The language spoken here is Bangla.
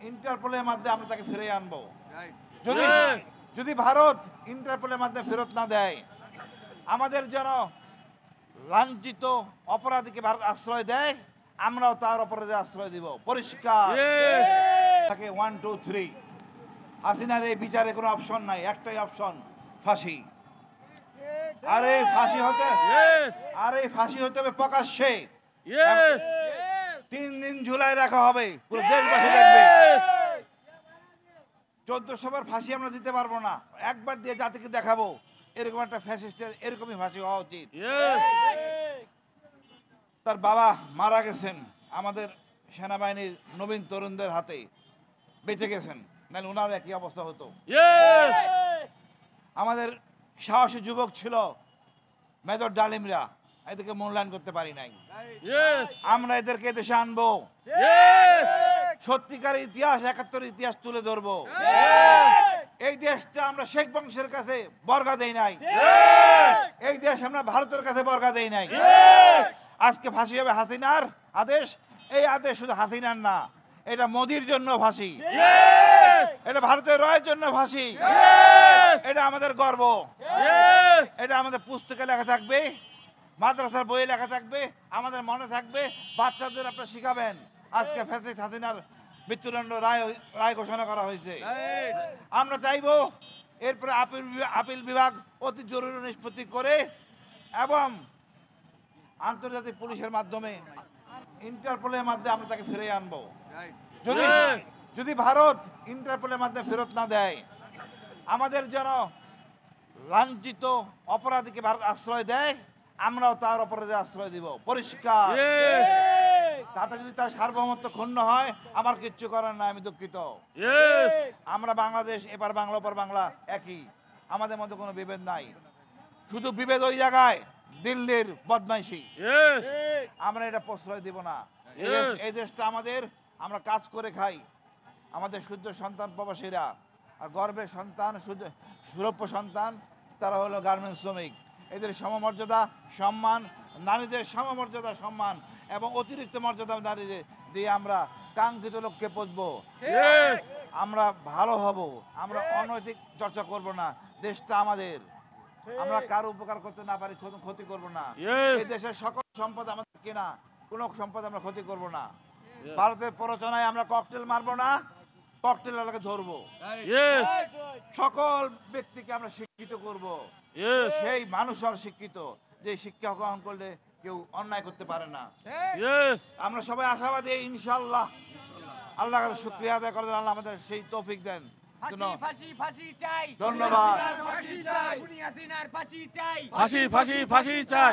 ইন্টারপোলের মাধ্যমে আমরা তাকে ফিরিয়ে আনবো। যদি যদি ভারত ইন্টারপোলের মাধ্যমে ফেরত না দেয়, আমাদের যেন লাঞ্ছিত অপরাধীকে ভারত আশ্রয় দেয়, আমরাও তার অপরাধে আশ্রয় দিব। পরিষ্কার তাকে 1 2 3। হাসিনার এই বিচারে কোনো অপশন নাই, একটাই অপশন, ফাঁসি। আর এই ফাঁসি হতে হবে প্রকাশ্যে। 3 দিন ঝুলাই রাখা হবে, পুরো দেশবাসী দেখবে। 1400 বার ফাঁসি আমরা দিতে পারবো না, একবার দিয়ে জাতিকে দেখাবো এরকম একটা ফ্যাসিস্টের এরকমই ফাঁসি হওয়া উচিত। তার বাবা মারা গেছেন আমাদের সেনাবাহিনীর নবীন তরুণদের হাতে, বেঁচে গেছেন, নাহলে ওনার একই অবস্থা হতো। আমাদের সাহসী যুবক ছিল মেজর ডালিমরা, এদেরকে মূল্যায়ন করতে পারি নাই। আমরা এদেরকে দেশে আনবো, সত্যিকার ইতিহাস, 71 ইতিহাস তুলে ধরবো। এই দেশটা আমরা শেখ বংশের কাছে বর্গা দেই নাই, এই দেশ আমরা ভারতের কাছে বর্গা দেই নাই। আজকে ফাঁসি হবে হাসিনার আদেশ, এই আদেশ শুধু হাসিনার না, এটা মোদির জন্য ফাঁসি, এটা ভারতের রয়ের জন্য ফাঁসি। এটা আমাদের গর্ব, এটা আমাদের পুস্তকে লেখা থাকবে, মাদ্রাসার বইয়ে লেখা থাকবে, আমাদের মনে থাকবে। বাচ্চাদের আপনারা শিখাবেন আজকে ফ্যাসিস্ট হাসিনার মৃত্যুদণ্ড রায় ঘোষণা করা হয়েছে। আমরা চাইবো এরপরে আপিল বিভাগ অতি জরুরি নিষ্পত্তি করে এবং আন্তর্জাতিক পুলিশের মাধ্যমে, ইন্টারপোলের মাধ্যমে আমরা তাকে ফিরিয়ে আনবো। যদি ভারত ইন্টারপোলের মাধ্যমে ফেরত না দেয়, আমাদের যেন লাঞ্ছিত অপরাধীকে ভারত আশ্রয় দেয়, আমরাও তার অপরাধে আশ্রয় দিব। পরিষ্কার। তাতে যদি তার সার্বভৌমত্ব ক্ষুণ্ণ হয়, আমার কিচ্ছু করার নাই, আমি দুঃখিত। আমরা বাংলাদেশ, এবার বাংলা ওপার বাংলা একই, আমাদের মধ্যে কোনো বিভেদ নাই। শুধু বিভেদ ওই জায়গায় দিল্লির বদমাইশি, আমরা এটা প্রশ্রয় দিব না। এই দেশটা আমাদের, আমরা কাজ করে খাই, আমাদের শুদ্ধ সন্তান প্রবাসীরা, আর গর্বের সন্তান, সুরক্ষ সন্তান, তারা হলো গার্মেন্টস শ্রমিক। এদের সমমর্যাদা সম্মান, নারীদের সমমর্যাদা সম্মান এবং অতিরিক্ত মর্যাদা নারীদের দিয়ে আমরা কাঙ্ক্ষিত লক্ষ্যে পৌঁছবো। আমরা ভালো হব, আমরা অনৈতিক চর্চা করব না। দেশটা আমাদের, আমরা কারো উপকার করতে না পারি ক্ষতি করব না। এই দেশের সকল সম্পদ আমাদের কেনা, কোনো সম্পদ আমরা ক্ষতি করব না। ভারতের প্ররোচনায় আমরা ককটেল মারবো না, ককটেল এলাকা ধরবো। সকল ব্যক্তিকে আমরা শিক্ষিত করব, সেই মানুষ আর শিক্ষিত, যে শিক্ষা গ্রহণ করলে কেউ অন্যায় করতে পারে না। আমরা সবাই আশাবাদী ইনশাআল্লাহ। আল্লাহ কাছে শুকরিয়া আদায় করেন, আল্লাহ আমাদের সেই তৌফিক দেন। ধন্যবাদ। ফাঁসি চাই।